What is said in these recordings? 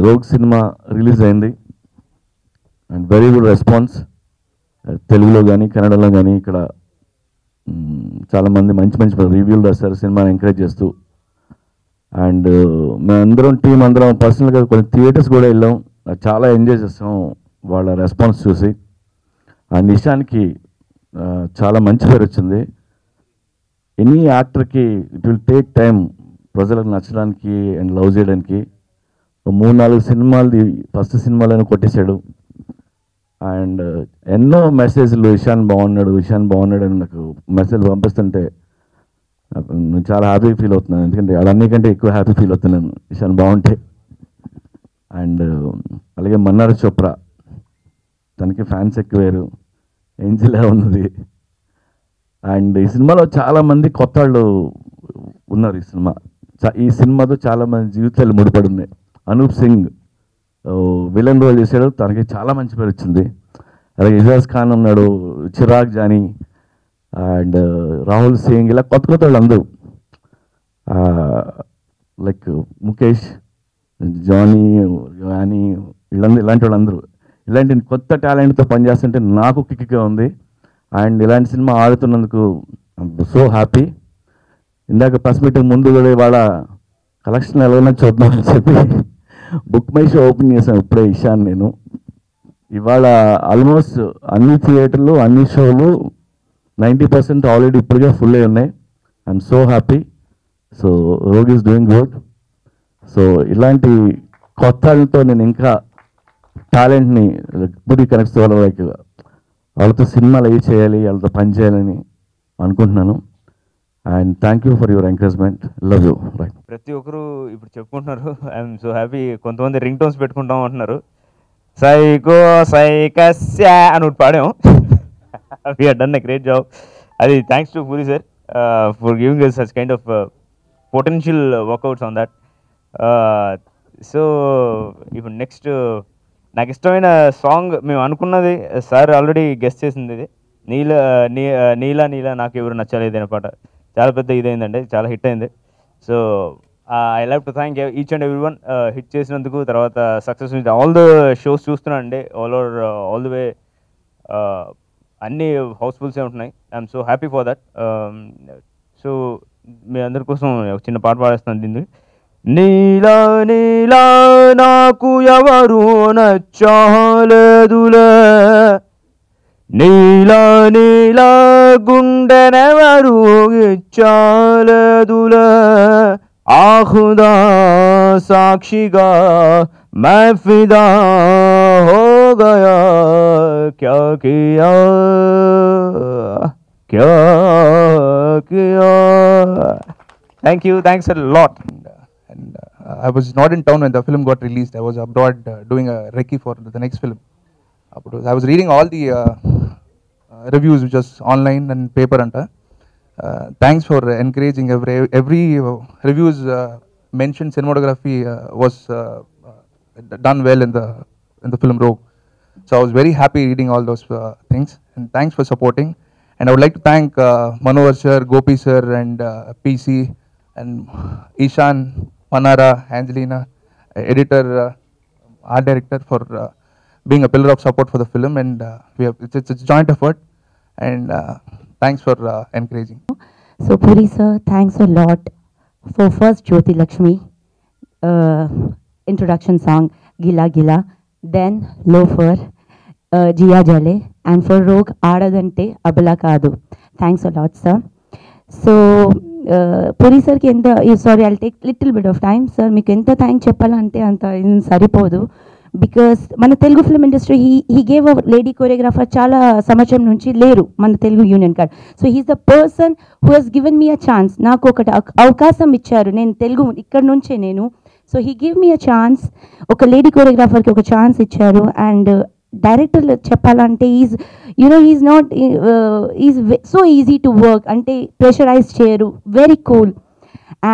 Rogue cinema release అయింది and very good response. తెలుగులో కానీ కన్నడలో కానీ ఇక్కడ చాలామంది మంచి మంచి రివ్యూలు రాస్తారు సినిమాని ఎంకరేజ్ చేస్తూ. అండ్ మేమందరం టీం అందరం పర్సనల్గా కొన్ని థియేటర్స్ కూడా వెళ్ళాం, చాలా ఎంజాయ్ చేస్తాం వాళ్ళ రెస్పాన్స్ చూసి. అండ్ ఇషాన్కి చాలా మంచి పేరు వచ్చింది. ఎనీ యాక్టర్కి ఇట్ విల్ టేక్ టైం ప్రజలకు నచ్చడానికి అండ్ లవ్ చేయడానికి. 3-4 సినిమాలది ఫస్ట్ సినిమాలను కొట్టేశాడు. అండ్ ఎన్నో మెసేజ్లు ఇషాన్ బాగున్నాడు అని నాకు మెసేజ్ పంపిస్తుంటే నేను చాలా హ్యాపీ ఫీల్ అవుతున్నాను. ఎందుకంటే అదన్నికంటే ఎక్కువ హ్యాపీ ఫీల్ అవుతున్నాను ఇషాన్ బాగుంటే. అండ్ అలాగే మన్నార్ చోప్రా, తనకి ఫ్యాన్స్ ఎక్కువేరు, ఏంజిలా ఉన్నది. అండ్ ఈ సినిమాలో చాలామంది కొత్త వాళ్ళు ఉన్నారు. ఈ సినిమాతో చాలామంది జీవితాలు ముడిపడి ఉన్నాయి. అనూప్ సింగ్ విలన్ రోల్ చేశాడు, తనకి చాలా మంచి పేరు వచ్చింది. అలాగే ఇజాజ్ ఖాన్ ఉన్నాడు, చిరాగ్ జానీ అండ్ రాహుల్ సింగ్, ఇలా కొత్త వాళ్ళు అందరూ, లైక్ ముఖేష్, జానీ, యానీ, ఇలాంటి వాళ్ళందరూ ఇలాంటి కొత్త టాలెంట్తో పనిచేస్తుంటే నాకు కిక్గా ఉంది. అండ్ ఇలాంటి సినిమా ఆడుతున్నందుకు సో హ్యాపీ. ఇందాక ప్రెస్ మీటింగ్ ముందు కూడా ఇవాళ కలెక్షన్ ఎలాగైనా చూద్దామని చెప్పి బుక్ మై షో ఓపెన్ చేశాను ఇప్పుడే ఇషాన్ నేను. ఇవాళ ఆల్మోస్ట్ అన్ని థియేటర్లు అన్ని షోలు 90% ఆల్రెడీ ఇప్పటికే ఫుల్ అయి ఉన్నాయి. I'm so happy. So rogue is doing good. So ఇలాంటి కొత్త వాళ్ళతో నేను ఇంకా టాలెంట్ని పూరి కనెక్ట్స్ వాళ్ళతో సినిమాలు అవి చేయాలి, వాళ్ళతో పని చేయాలని అనుకుంటున్నాను. And thank you for your encouragement. Love you. Right, ప్రతి ఒక్కరు ఇప్పుడు చెప్పుకుంటున్నారు. I'm so happy. కొంతమంది రింగ్ టోన్స్ పెట్టుకుంటాం అంటున్నారు. సైకో సైకస్య అని ఒకటి పాడాం. We have done a great job. అది thanks to Puri sir for giving us such kind of potential workouts on that. So ఇప్పుడు నెక్స్ట్ నాకు ఇష్టమైన సాంగ్ మేము అనుకున్నది సార్ ఆల్రెడీ గెస్ట్ చేసింది. ఇది నీలా నీలా నాకు ఎవరు నచ్చలేదు అనే పాట చాలా పెద్ద ఇదైందండి, చాలా హిట్ అయింది. So I love to thank each and every one hit చేసినందుకు. తర్వాత సక్సెస్ ఆల్ ద షోస్ చూస్తున్నాను అండి, ఆల్ ది వే అన్నీ హౌస్ఫుల్సే ఉంటున్నాయి. I'm so happy for that. So మీ అందరి కోసం ఒక చిన్న పాట పాడేస్తున్నాను దీన్ని. నీలా నీలా నాకు ఎవరు నచ్చలేదులే, నీలా నీలా గుండెనెవరు ఇచ్చలేదులే, ఆహుదా సాక్షిగా मैं फिदा हो गया क्या किया क्या किया. Thank you, thanks a lot. And I was not in town when the film got released. I was abroad doing a recce for the next film. I was reading all the reviews which was online and paper anta. Thanks for encouraging every reviews mentioned cinematography was done well in the film Rogue. So I was very happy reading all those things, and thanks for supporting. And I would like to thank Manohar sir, Gopi sir, and PC, and Ishan, Manara, Angelina, editor, art director, for being a pillar of support for the film. And it's a joint effort, and thanks for encouraging. So Puri sir, thanks a lot for first Jyoti Lakshmi introduction song Gila Gila, then Loafer, Jia Jale, and for Rogue Aadadante Abala Kadu. Thanks a lot sir. So Puri sir ki enta, sorry I'll take little bit of time sir. Meeku enta thank cheppalante anta saripodu, because మన Telugu film industry he gave a lady choreographer చాలా సంవత్సరం నుంచి లేరు మన Telugu union card. So he's the person who has given me a chance. నాకు ఒకటి అవకాశం ఇచ్చారు, నేను తెలుగు ఇక్కడ నుంచే నేను. So he give me a chance, ఒక లేడీ కొరియోగ్రాఫర్కి ఒక ఛాన్స్ ఇచ్చారు. అండ్ డైరెక్టర్ చెప్పాలంటే is not is so easy to work, అంటే ప్రెషరైజ్ చేయరు, very cool.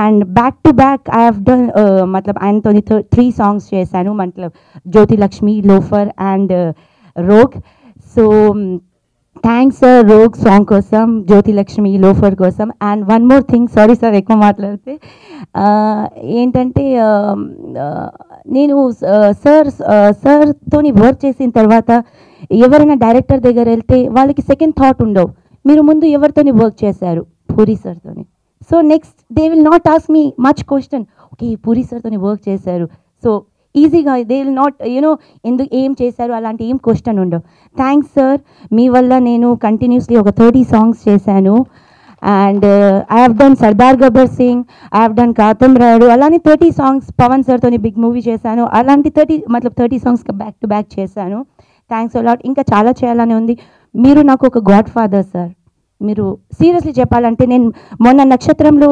And back to back I have done matlab ఆయనతో 3 songs చేశాను, matlab Jyoti Lakshmi, Loafer and Rogue. So thanks sir Rogue song kosam, Jyoti Lakshmi, Loafer kosam. And one more thing, sorry sir ఎక్కువ మాట్లాడితే ఏంటంటే నేను సార్తోని work చేసిన తర్వాత ఎవరైనా director దగ్గర వెళ్తే వాళ్ళకి సెకండ్ థాట్ ఉండవు, మీరు ముందు ఎవరితోని వర్క్ చేశారు, పూరి సార్తోని. So next they will not ask me much question, okay Puri సార్తోని వర్క్ చేశారు, సో ఈజీగా దే విల్ నాట్ ఎందుకు ఏం చేశారు అలాంటి ఏం క్వశ్చన్ ఉండవు. థ్యాంక్స్ సార్, మీ వల్ల నేను కంటిన్యూస్లీ ఒక 30 సాంగ్స్ చేశాను. And I have done Sardaar Gabbar Singh, I have done Katamarayudu, అలానే 30 సాంగ్స్ పవన్ సార్తో బిగ్ మూవీ చేశాను. అలాంటి 30 సాంగ్స్ బ్యాక్ టు బ్యాక్ చేశాను. Thanks a lot. ఇంకా చాలా చేయాలని ఉంది. మీరు నాకు ఒక గాడ్ ఫాదర్ సార్. మీరు సీరియస్లీ చెప్పాలంటే నేను మొన్న నక్షత్రంలో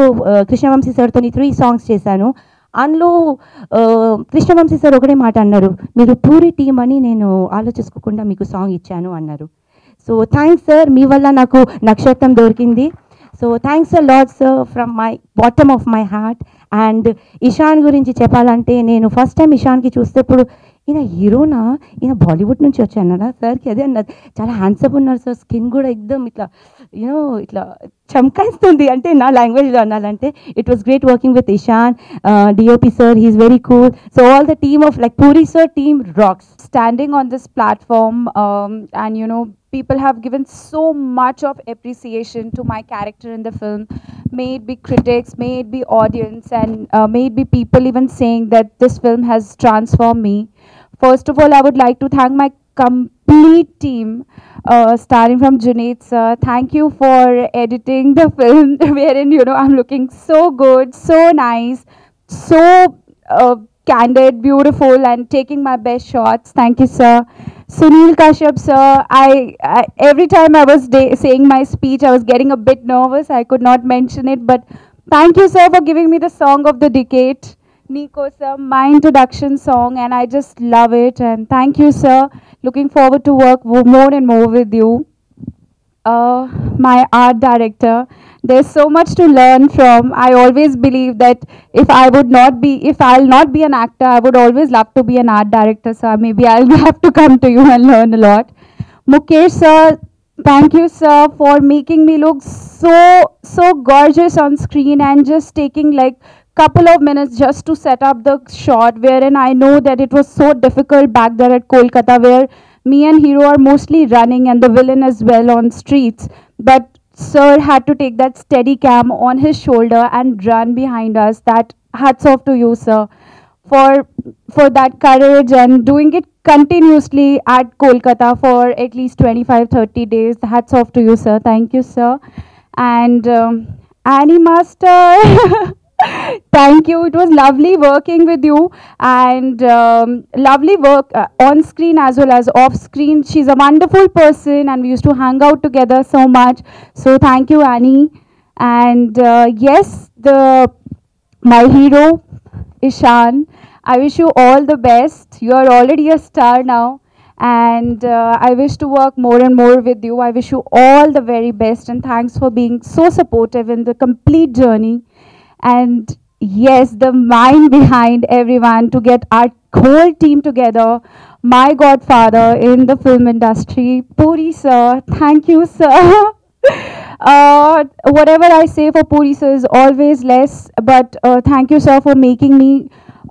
కృష్ణవంశీ సార్తో 3 సాంగ్స్ చేశాను. అందులో కృష్ణవంశీ సార్ ఒకటే మాట అన్నారు, మీరు పూరి టీం అని నేను ఆలోచించుకోకుండా మీకు సాంగ్ ఇచ్చాను అన్నారు. సో థ్యాంక్స్ సార్, మీ వల్ల నాకు నక్షత్రం దొరికింది. So thanks a lot sir from my bottom of my heart. And Ishan గురించి చెప్పాలంటే నేను ఫస్ట్ టైం ఇషాన్కి చూస్తేప్పుడు ఈయన హీరోనా, ఈయన బాలీవుడ్ నుంచి వచ్చానరా సార్కి అదే అన్నది. చాలా హ్యాండ్సప్ ఉన్నారు సార్, స్కిన్ కూడా ఎక్దమ్ ఇట్లా ఇట్లా చమకాయిస్తుంది, అంటే నా లాంగ్వేజ్లో అనాలంటే. It was great working with Ishaan, DOP sir, he is very cool. So all the team of like Puri sir team rocks. Standing on this platform, and people have given so much of appreciation to my character in the film. May it be critics, may it be audience, and may it be people even saying that this film has transformed me. First of all, I would like to thank my complete team, starting from Junaid sir. Thank you for editing the film wherein I'm looking so good, so nice, so candid, beautiful, and taking my best shots. Thank you sir. Sunil Kashyap sir, I every time I was saying my speech, I was getting a bit nervous. I could not mention it, but thank you sir for giving me the song of the decade. Nico sir, my introduction song, and I just love it. And thank you sir. Looking forward to work more and more with you. My art director, there's so much to learn from. I always believe that if I'll not be an actor, I would always love to be an art director. So maybe I'll have to come to you and learn a lot. Mukesh sir, thank you sir for making me look so gorgeous on screen, and just taking like couple of minutes just to set up the shot, wherein I know that it was so difficult back there at Kolkata, where me and hero are mostly running and the villain as well on streets, but sir had to take that steady cam on his shoulder and run behind us. That hats off to you sir for that courage and doing it continuously at Kolkata for at least 25-30 days. Hats off to you sir. Thank you sir. And Annie Master, thank you. It was lovely working with you, and lovely work on screen as well as off screen. She's a wonderful person, and we used to hang out together so much. So thank you Annie. And yes, my hero Ishan, I wish you all the best. You are already a star now, and I wish to work more and more with you. I wish you all the very best, and thanks for being so supportive in the complete journey. And yes, the mind behind everyone to get our whole team together, my godfather in the film industry, Puri sir. Thank you sir. Whatever I say for Puri sir is always less, but thank you sir for making me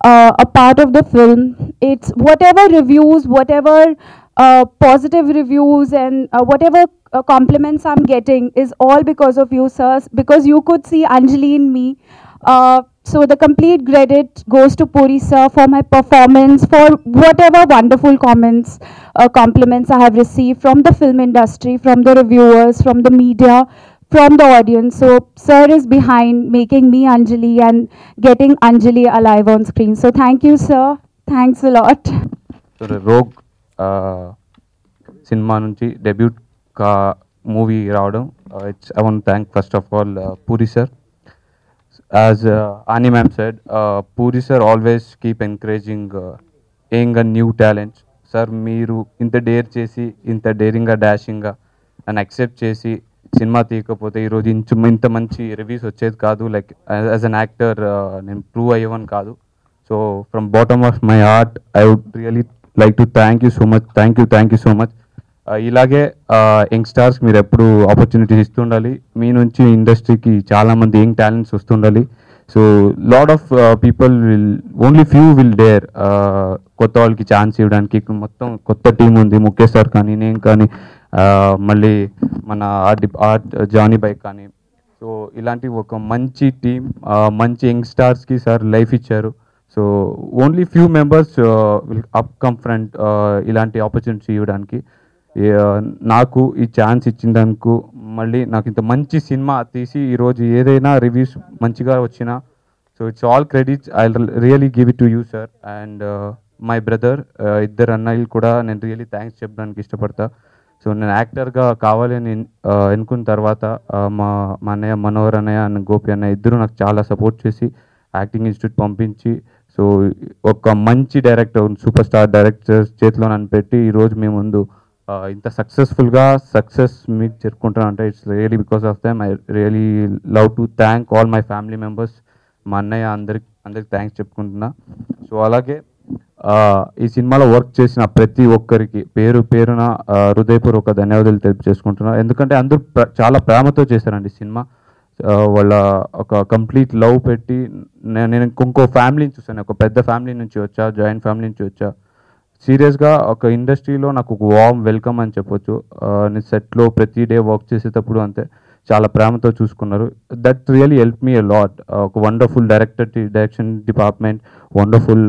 a part of the film. It's whatever reviews, whatever positive reviews, and whatever compliments I'm getting is all because of you sir, because you could see Anjali in me. So the complete credit goes to Puri sir for my performance, for whatever wonderful compliments I have received from the film industry, from the reviewers, from the media, from the audience. So sir is behind making me Anjali and getting Anjali alive on screen. So thank you sir. Thanks a lot. So rogue cinema నుంచి debut movie రావడం, I want to thank first of all Puri sir. As Ani ma'am said, Puri sir always keep encouraging young and new talents. Sir, మీరు ఇంత dare చేసి ఇంత డేరింగ్గా డాషింగ్గా నన్ను accept చేసి cinema తీయకపోతే ఈరోజు ఇంత మంచి రివ్యూస్ వచ్చేది కాదు. లైక్ యాజ్ అన్ యాక్టర్ నేను ప్రూవ్ అయ్యేవని కాదు. So from bottom of my heart I would really like to thank you so much. Thank you so much. ఇలాగే యంగ్స్టార్స్ మీరు ఎప్పుడు ఆపర్చునిటీస్ ఇస్తుండాలి. మీ నుంచి ఇండస్ట్రీకి చాలామంది యంగ్ టాలెంట్స్ వస్తుండాలి. So lot of people will only few will dare కొత్త వాళ్ళకి ఛాన్స్ ఇవ్వడానికి. మొత్తం కొత్త టీం ఉంది, ముఖేష్ సార్ కానీ, నేను కానీ, మళ్ళీ మన ఆర్ట్ జానీ బైక్ కానీ. సో ఇలాంటి ఒక మంచి టీం, మంచి యంగ్స్టార్స్కి సార్ లైఫ్ ఇచ్చారు. So only few members will up come front ఇలాంటి ఆపర్చునిటీ ఇవ్వడానికి. నాకు ఈ ఛాన్స్ ఇచ్చినందుకు, మళ్ళీ నాకు ఇంత మంచి సినిమా తీసి ఈరోజు ఏదైనా రివ్యూస్ మంచిగా వచ్చినా, so it's all credits I really give it to you sir. And my brother, ఇద్దరు అన్నయ్యలు కూడా నేను రియలీ థ్యాంక్స్ చెప్పడానికి ఇష్టపడతా. సో నేను యాక్టర్గా కావాలని ఎన్నుకున్న తర్వాత మా అన్నయ్య మనోహర్ అన్నయ్య అండ్ గోపి అన్నయ్య ఇద్దరు నాకు చాలా సపోర్ట్ చేసి యాక్టింగ్ ఇన్స్టిట్యూట్ పంపించి, సో ఒక మంచి డైరెక్టర్, సూపర్ స్టార్ డైరెక్టర్ చేతిలో నన్ను పెట్టి ఈరోజు మీ ముందు ఇంత సక్సెస్ఫుల్గా సక్సెస్ మీకు జరుపుకుంటున్నా అంటే it's really because of them. I really love to thank all my family members. మా అన్నయ్య అందరికి థ్యాంక్స్ చెప్పుకుంటున్నా. సో అలాగే ఈ సినిమాలో వర్క్ చేసిన ప్రతి ఒక్కరికి పేరున హృదయపూర్వక ధన్యవాదాలు తెలిపి చేసుకుంటున్నా. ఎందుకంటే అందరూ చాలా ప్రేమతో చేశారండి సినిమా. వాళ్ళ ఒక కంప్లీట్ లవ్ పెట్టి, నేను ఇంకో ఫ్యామిలీని చూసాను, ఒక పెద్ద ఫ్యామిలీ నుంచి వచ్చా, జాయింట్ ఫ్యామిలీ నుంచి వచ్చా. సీరియస్గా ఒక ఇండస్ట్రీలో నాకు ఒక వార్మ్ వెల్కమ్ అని చెప్పొచ్చు. నేను సెట్లో ప్రతి డే వర్క్ చేసేటప్పుడు అంతే చాలా ప్రేమతో చూసుకున్నారు. That really help me a lot. ఒక wonderful direction department, wonderful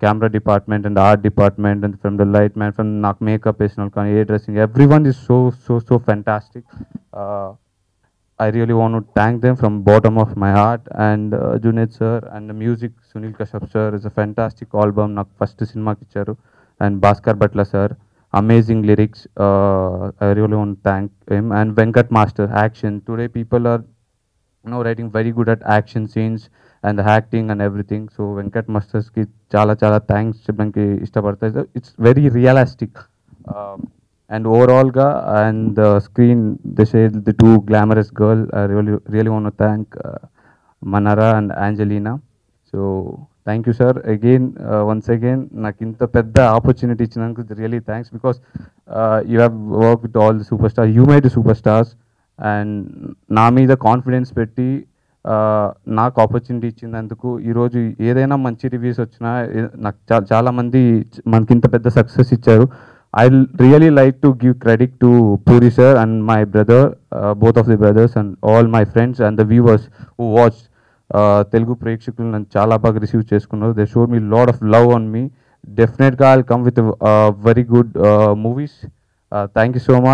camera department and art department and from the light man, from నాకు మేకప్ వేసిన వాళ్ళు కానీ, ఏ dressing, everyone is so fantastic. I really want to thank them from bottom of my heart. And Junaid sir and the music, Sunil Kashyap sir is a fantastic album. Nak first cinema kicharu. And Bhaskar Butler sir, amazing lyrics. I really want to thank him. And Venkat Master, action. Today people are writing very good at action scenes and the acting and everything. So Venkat Masters ki chala thanks cheppaniki ishtapadta. It's very realistic. And overall and the screen, they say the two glamorous girl. I really want to thank Manara and Angelina. So thank you sir again, once again నాకు ఇంత పెద్ద opportunity ఇచ్చినందుకు really thanks, because you have worked with all the superstars, you made the superstars, and నా మీద confidence పెట్టి నాకు opportunity ఇచ్చినందుకు ఈరోజు ఏదైనా మంచి రివ్యూస్ వచ్చినా నాకు చాలామంది మనకి ఇంత పెద్ద సక్సెస్ ఇచ్చారు. I really like to give credit to Puri sir and my brother, both of the brothers, and all my friends and the viewers who watched. Telugu ప్రేక్షకులు నన్ను చాలా బాగా రిసీవ్ చేసుకున్నారు. They showed me lot of love on me. Definitely I'll come with very good movies. Thank you so much.